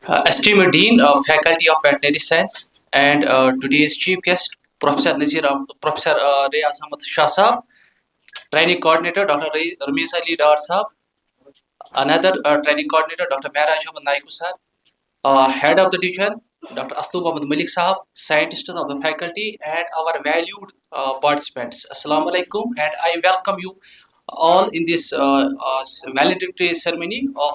Esteemed Dean of Faculty of Veterinary Science and today's chief guest, Professor Reyaz Ahmad Shah Sahab, Training Coordinator Dr. Ramesh Ali Dar Sahab, another Training Coordinator Dr. Mehraj Ahmad Naiku Sahab, Head of the Division Dr. Aslub Ahmad Malik Sahab, Scientists of the faculty, and our valued participants. Assalamu alaikum, and I welcome you all in this valedictory ceremony of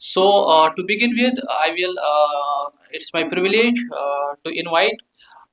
So to begin with, I will. It's my privilege to invite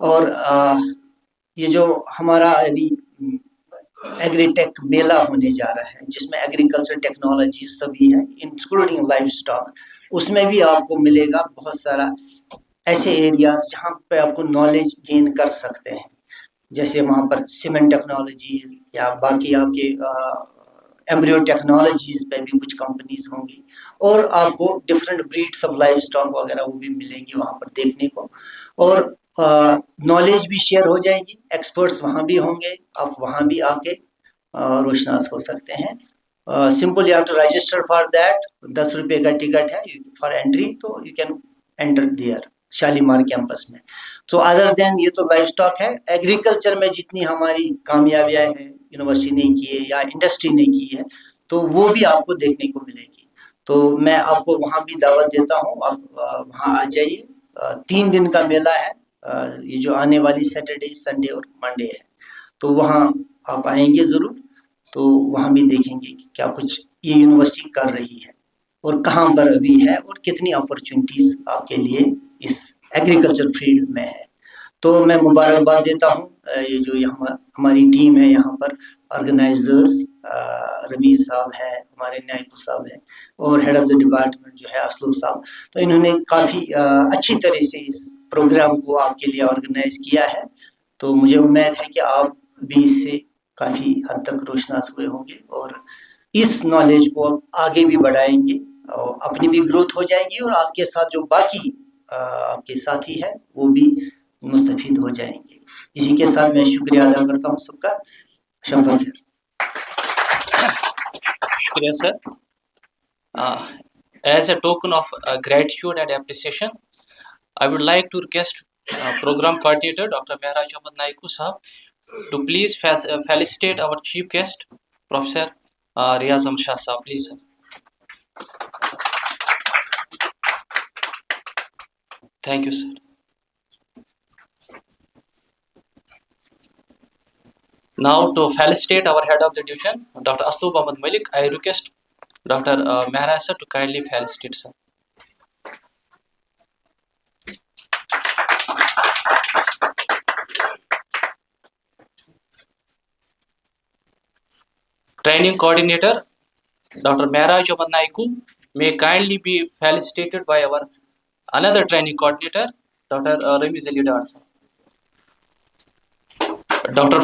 اور یہ جو ہمارا ابھی agri tech میلہ ہونے جا رہا ہے جس میں ایگریکلچر ٹیکنالوجی سبھی ہے انکلوڈنگ لائف اسٹاک، اس میں بھی آپ کو ملے گا بہت سارا ایسے ایریاز جہاں پہ آپ کو نالج گین کر سکتے ہیں، جیسے وہاں پر سیمنٹ ٹیکنالوجیز یا باقی آپ کے ایمبریو ٹیکنالوجیز پہ بھی کچھ کمپنیز ہوں گی، اور آپ کو different breads of life stock وغیرہ وہ بھی ملیں گی وہاں پر دیکھنے کو، اور نالج بھی شیئر ہو جائے گی، ایکسپرٹس وہاں بھی ہوں گے، آپ وہاں بھی آ کے روشناس ہو سکتے ہیں. Simple you have to register for that, 10 روپے کا ٹکٹ ہے فار انٹری، تو you can enter there Shalimar campus میں. تو ادر دین یہ تو لائف اسٹاک ہے. ایگریکلچر میں جتنی ہماری کامیابیاں ہیں یونیورسٹی نے کی ہے یا انڈسٹری نے کی ہے تو وہ بھی آپ کو دیکھنے کو ملے گی. تو میں آپ کو وہاں بھی دعوت دیتا ہوں، آپ وہاں آ جائیے. 3 دن کا میلہ ہے، یہ جو آنے والی سیٹرڈے سنڈے اور منڈے ہے، تو وہاں آپ آئیں گے ضرور، تو وہاں بھی دیکھیں گے کہ کیا کچھ یہ یونیورسٹی کر رہی ہے اور کہاں پر ابھی ہے اور کتنی اپرچونیٹیز آپ کے لیے اس ایگریکلچر فیلڈ میں ہے. تو میں مبارکباد دیتا ہوں یہ جو ہماری ٹیم ہے یہاں پر، آرگنائزرز رمیز صاحب ہے، ہمارے نائکو صاحب ہے، اور ہیڈ آف دا ڈپارٹمنٹ جو ہے اسلوب صاحب. تو انہوں نے کافی اچھی طرح سے اس پروگرام کو آپ کے لیے آرگنائز کیا ہے. تو مجھے امید ہے کہ آپ بھی اس سے کافی حد تک روشناس ہوئے ہوں گے اور اس نالج کو آگے بھی بڑھائیں گے، اور اپنی بھی گروتھ ہو جائے گی اور آپ کے ساتھ جو باقی آپ کے ساتھی ہیں وہ بھی مستفید ہو جائیں گے. اسی کے ساتھ میں شکریہ ادا کرتا ہوں سب کا. شب بخیر. شکریہ سر. As a token of gratitude and appreciation, I would like to request program coordinator Dr. Mehraj Ahmad Naiku Sahab to please felicitate our chief guest, Professor Riyaz Ahmad Shah Sahab. Please, sir. Thank you, sir. Now, to felicitate our head of the division, Dr. Aslub Ahmad Malik, I request Dr. Mehraj sir to kindly felicitate, sir. Training coordinator Dr. Mehraj Ahmad Naiku may kindly be felicitated by our another training coordinator Dr. Ramiz Ali Dar sir. Dr.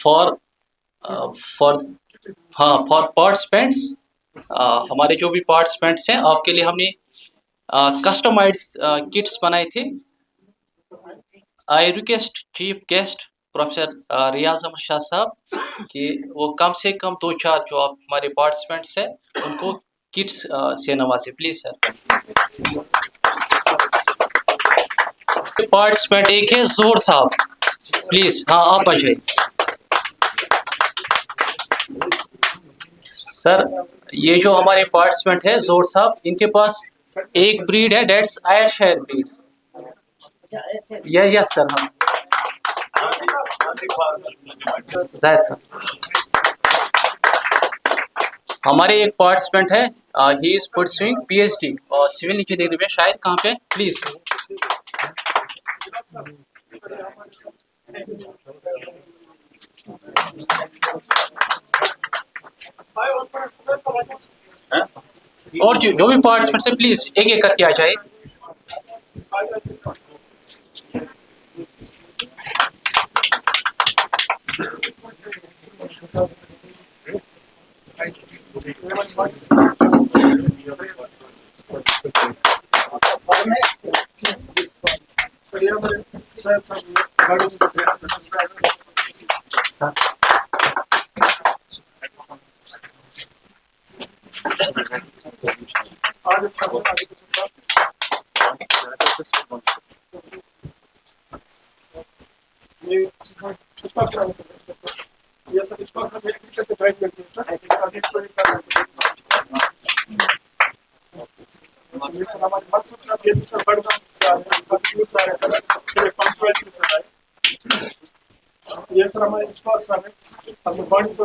for participants, ہمارے جو بھی participants ہیں آپ کے لیے ہم نے customised kits بنائے تھے. I request chief guest professor Riyaz Ahmad Shah sahib کہ وہ کم سے کم 2-4 جو آپ ہمارے پارٹیسپینٹس ہیں ان کو کٹس سے نوازے. Please sir. پارٹیسپینٹ ایک ہے زہر صاحب، پلیز. ہاں آپ آ جائیے سر. یہ جو ہمارے پارٹیسپینٹ ہے زہر صاحب، ان کے پاس ایک بریڈ ہے، دیٹس آئر شائر بریڈ. یس سر. ہاں دیٹس ہمارے ایک پارٹیسپینٹ ہے، ہی is pursuing P H D اور سول انجینئرنگ میں، شاید کہاں پہ. پلیز. اور جو بھی پارٹیسپینٹس ہیں پلیز ایک ایک کر کے آ جائے. یہ سر ہمارے اشفاق صاحب ہیں، ہم بانڈ کو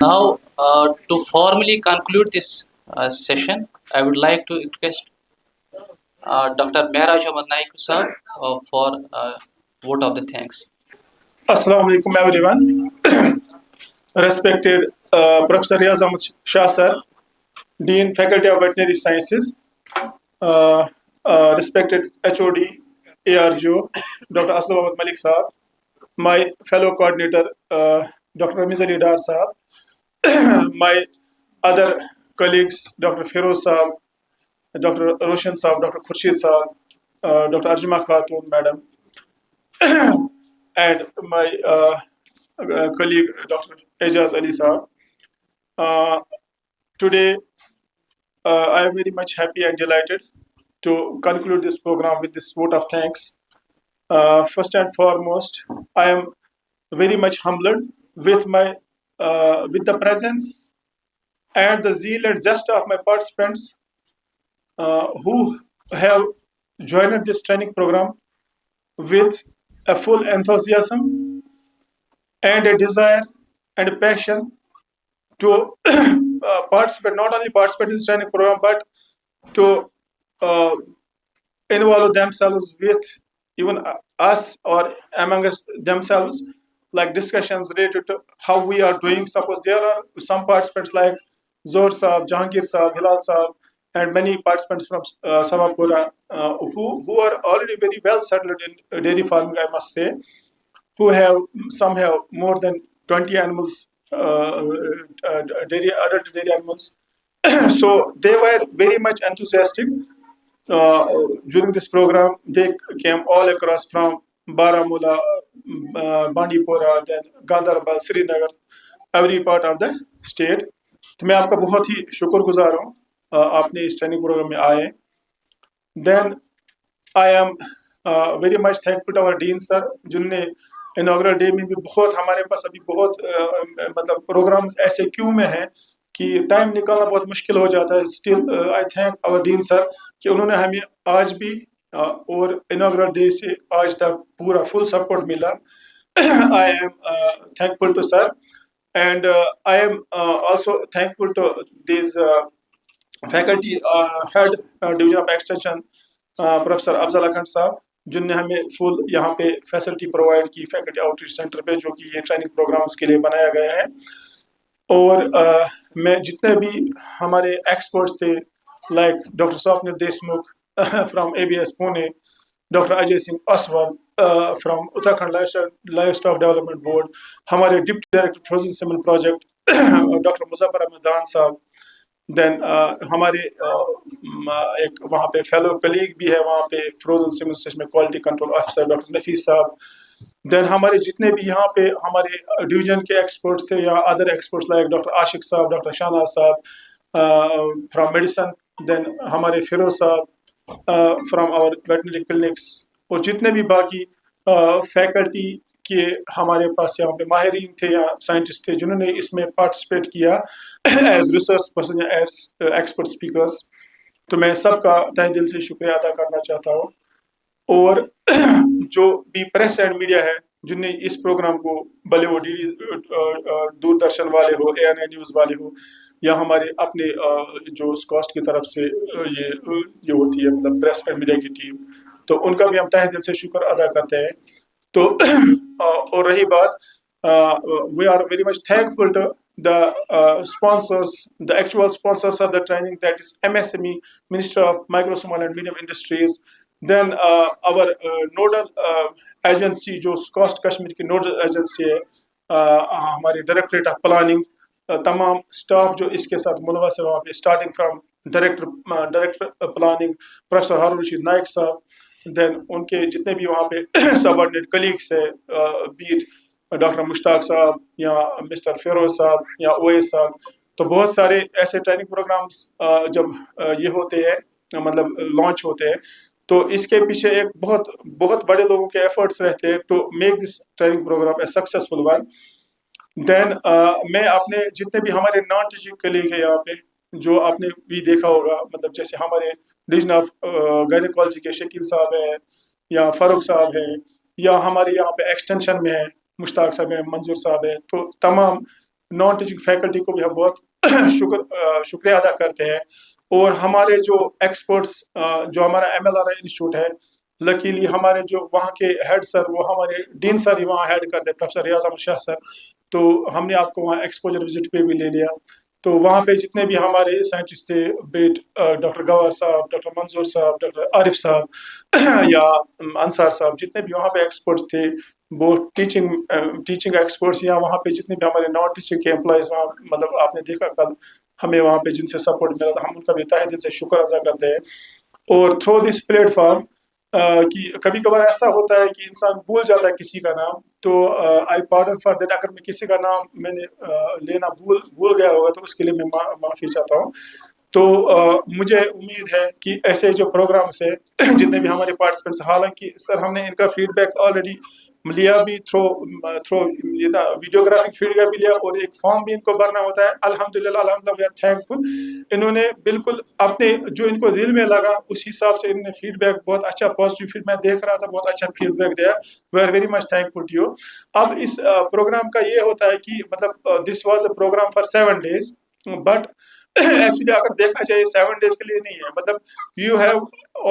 Now, to formally conclude this session, I would like to request Dr. Mehraj Ahmad Naik sir for vote of the thanks. Assalamu alaikum everyone. Respected Professor Riaz Ahmad Shah sir, Dean Faculty of Veterinary Sciences, respected HOD ARGO Dr. Aslam Ahmad Malik sir, my fellow coordinator Dr. Ramiz Ali Dar sir, my other colleagues Dr. Feroz sir, Dr. Roshan sir, Dr. Khurshid sir, Dr. Arjuma Khatun madam, and my colleague Dr. Ejaz Ali sir. Today, I am very much happy and delighted to conclude this program with this vote of thanks. First and foremost, I am very much humbled with the presence and the zeal and zest of my participants who have joined this training program with a full enthusiasm and a desire and a passion to participate, not only participate in this training program, but to involve themselves with even us or among us themselves, like discussions related to how we are doing. Suppose there are some participants like Zor Saab, Jahangir Saab, Hilal Saab, and many participants from Samapura who are already very well settled in dairy farming, I must say, who have somehow more than 20 animals, adult dairy animals. So they were very much enthusiastic during this program. They came all across from Baramulla, Bandipora, then Gandarbal, Srinagar, every part of the state. تو میں آپ کا بہت ہی شکر گزار ہوں آپ نے اس ٹریننگ پروگرام میں آئے. Then I am very much thankful to our dean sir جن نے انوگرل ڈے میں بھی بہت ہمارے پاس ابھی بہت مطلب پروگرامز ایسے کیوں میں ہیں کہ ٹائم نکالنا بہت مشکل ہو جاتا ہے. Still I thank our dean سر کہ انہوں نے ہمیں آج بھی اور انوگرل ڈے سے آج تک پورا فل سپورٹ ملا. I am thankful to sir. And I am also thankful to these faculty head division of extension Professor Afzal Akhand صاحب جن نے ہمیں فل یہاں پہ فیسلٹی پرووائڈ کی فیکلٹی آؤٹ ریچ سینٹر پہ جو کہ یہ ٹریننگ پروگرامس کے لیے بنایا گیا ہے. اور میں جتنے بھی ہمارے ایکسپرٹس تھے like doctor Swapnil Deshmukh from ABS Pune, doctor Ajay Singh Aswal from Uttarakhand livestock development board, ہمارے deputy director frozen semen project doctor Muzaffar Ahmad Dar sahib, دین ہمارے ایک وہاں پہ فیلو کلیگ بھی ہے وہاں پہ فروزن سیمن اسٹیشن میں کوالٹی کنٹرول آفیسر ڈاکٹر نفیس صاحب, دین ہمارے جتنے بھی یہاں پہ ہمارے ڈویژن کے ایکسپرٹس تھے یا ادر ایکسپرٹس لائک ڈاکٹر عاشق صاحب, ڈاکٹر شاہناز صاحب فرام میڈیسن, دین ہمارے فیروز صاحب فرام آور ویٹنری کلینکس, اور جتنے بھی باقی فیکلٹی کے ہمارے پاس یہاں پہ ماہرین تھے یا سائنٹسٹ تھے جنہوں نے اس میں پارٹیسپیٹ کیا ایز ریسرچ پرسن یا ایز ایکسپرٹ اسپیکرس, تو میں سب کا تہ دل سے شکریہ ادا کرنا چاہتا ہوں. اور جو بھی پریس اینڈ میڈیا ہے جن نے اس پروگرام کو بھلے وہ دوردرشن والے ہو, ANI نیوز والے ہو, یا ہمارے اپنے جو اسکاسٹ کی طرف سے یہ ہوتی ہے مطلب پریس اینڈ میڈیا کی ٹیم, تو ان کا بھی ہم تہ دل سے شکر ادا کرتے ہیں. تو اور رہی بات we are very much thankful to the sponsors, the actual sponsors of the training, that is MSME, Minister of Micro, Small and Medium Industries. Then our nodal agency جو cost کشمیر کی nodal agency ہے ہماری directorate of planning, تمام staff جو اس کے ساتھ ملوث ہے وہاں پہ starting from director planning professor Haroon Rashid Naik صاحب, دین ان کے جتنے بھی وہاں پہ سبارڈینیٹ کلیگس ہے بیٹ ڈاکٹر مشتاق صاحب یا مسٹر فیروز صاحب یا اویس صاحب. تو بہت سارے ایسے ٹریننگ پروگرامس جب یہ ہوتے ہیں مطلب لانچ ہوتے ہیں تو اس کے پیچھے ایک بہت بہت بڑے لوگوں کے ایفرٹس رہتے ہیں to make this training program a successful one. Then میں اپنے جتنے بھی ہمارے نان ٹیچنگ کلیگ ہیں یہاں پہ جو آپ نے بھی دیکھا ہوگا, مطلب جیسے ہمارے ڈویژن آف گائنیکالوجی کے شکیل صاحب ہیں یا فاروق صاحب ہیں, یا ہمارے یہاں پہ ایکسٹینشن میں ہیں مشتاق صاحب ہیں, منظور صاحب ہیں, تو تمام نان ٹیچنگ فیکلٹی کو بھی ہم بہت شکریہ ادا کرتے ہیں. اور ہمارے جو ایکسپرٹس جو ہمارا MLRI انسٹیٹیوٹ ہے, لکیلی ہمارے جو وہاں کے ہیڈ سر وہ ہمارے ڈین سر ہی وہاں ہیڈ کرتے ہیں, پروفیسر ریاض احمد شاہ سر. تو ہم نے آپ کو وہاں ایکسپوجر وزٹ پہ بھی لے لیا. تو وہاں پہ جتنے بھی ہمارے سائنٹسٹ تھے, بیٹ ڈاکٹر گوہر صاحب, ڈاکٹر منظور صاحب, ڈاکٹر عارف صاحب یا انصار صاحب, جتنے بھی وہاں پہ ایکسپرٹس تھے, وہ ٹیچنگ ایکسپرٹس, یا وہاں پہ جتنے بھی ہمارے نان ٹیچنگ کے امپلائیز وہاں, مطلب آپ نے دیکھا کل ہمیں وہاں پہ جن سے سپورٹ ملا تھا, ہم ان کا بھی تہہ دل سے شکر ادا کرتے ہیں. اور تھرو دس پلیٹ فارم کہ کبھی کبھار ایسا ہوتا ہے کہ انسان بھول جاتا ہے کسی کا نام, تو آئی پارڈن فار دیٹ, اگر میں کسی کا نام میں نے لینا بھول گیا ہوگا تو اس کے لیے میں معافی چاہتا ہوں. تو مجھے امید ہے کہ ایسے جو پروگرامس ہیں جتنے بھی ہمارے پارٹیسپینٹس, حالانکہ سر ہم نے ان کا فیڈ بیک آلریڈی لیا بھی تھرو ویڈیوگرافک فیڈ بیک بھی لیا, اور ایک فارم بھی ان کو بھرنا ہوتا ہے. الحمدللہ وی آر تھینکفل. انہوں نے بالکل اپنے جو ان کو دل میں لگا اس حساب سے انہوں نے فیڈ بیک بہت اچھا پازیٹیو فیڈ, میں دیکھ رہا تھا, بہت اچھا فیڈ بیک دیا. We are very much thankful to you. اب اس پروگرام کا یہ ہوتا ہے کہ مطلب this was a programme for 7 days, but actually اگر دیکھا جائے 7 days کے لیے نہیں ہے. مطلب you have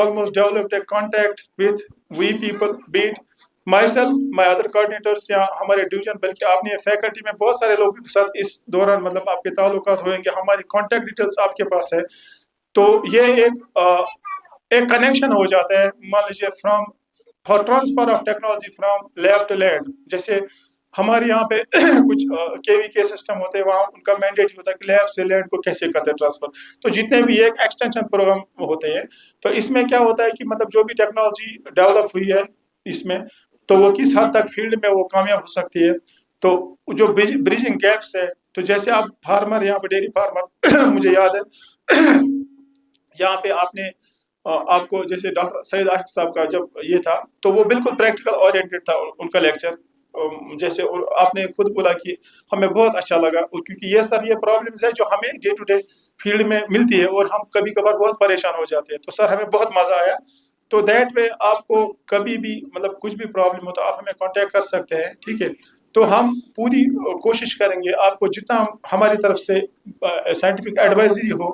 almost developed a contact with we people, but myself, my other coordinators یا ہمارے ڈویژن, بلکہ آپ نے فیکلٹی میں بہت سارے لوگوں کے ساتھ اس دوران مطلب آپ کے تعلقات ہوئیں گے, ہماری کانٹیکٹ ڈیٹیلس آپ کے پاس ہے. تو یہ ایک کنیکشن ہو جاتا ہے, مان لیجیے from for transfer of technology from lab to land. جیسے ہمارے یہاں پہ کچھ KVK سسٹم ہوتے ہیں, وہاں ان کا مینڈیٹ ہوتا ہے کہ لیب سے لینڈ کو کیسے کرتے ہیں ٹرانسفر. تو جتنے بھی ایک ایکسٹینشن پروگرام ہوتے ہیں, تو اس میں کیا ہوتا ہے کہ مطلب جو بھی ٹیکنالوجی ڈیولپ ہوئی ہے اس میں, تو وہ کس حد تک فیلڈ میں وہ کامیاب ہو سکتی ہے. تو جو بریجنگ گیپس ہے, تو جیسے آپ فارمر, یہاں پہ ڈیری فارمر مجھے یاد ہے یہاں پہ آپ کو جیسے ڈاکٹر سید عاشق صاحب کا جب یہ تھا, تو وہ بالکل پریکٹیکل اورینٹیڈ تھا ان کا لیکچر. جیسے آپ نے خود بولا کہ ہمیں بہت اچھا لگا, کیونکہ یہ سر یہ پرابلمس ہے جو ہمیں ڈے ٹو ڈے فیلڈ میں ملتی ہے, اور ہم کبھی کبھار بہت پریشان ہو جاتے ہیں. تو سر ہمیں بہت مزہ آیا. تو دیٹ وے آپ کو کبھی بھی مطلب کچھ بھی پرابلم ہو تو آپ ہمیں کانٹیکٹ کر سکتے ہیں, ٹھیک ہے. تو ہم پوری کوشش کریں گے آپ کو جتنا ہماری طرف سے سائنٹیفک ایڈوائزری ہو,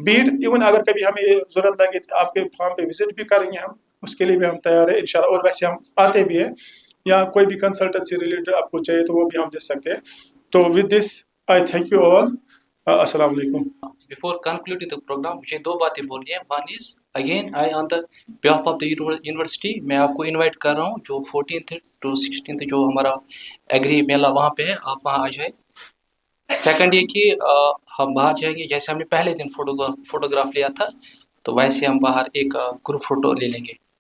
بیٹ ایون اگر کبھی ہمیں یہ ضرورت لگے آپ کے فارم پہ وزٹ بھی کریں گے ہم, اس کے لیے بھی ہم تیار ہیں انشاءاللہ. اور ویسے ہم آتے بھی ہیں, یا کوئی بھی کنسلٹنسی ریلیٹڈ آپ کو چاہیے تو وہ بھی ہم دے سکتے ہیں. تو with this I thank you all. السلام علیکم. Before concluding the program, مجھے 2 باتیں بولنی ہیں. One is, again, I on the behalf of the university, میں آپ کو انوائٹ کر رہا ہوں جو 14th to 16th جو ہمارا ایگری میلہ وہاں پہ ہے, آپ وہاں آ جائیں. سیکنڈ یہ کہ ہم باہر جائیں گے, جیسے ہم نے پہلے دن فوٹوگراف لیا تھا, تو ویسے ہم باہر ایک گروپ فوٹو لے لیں گے.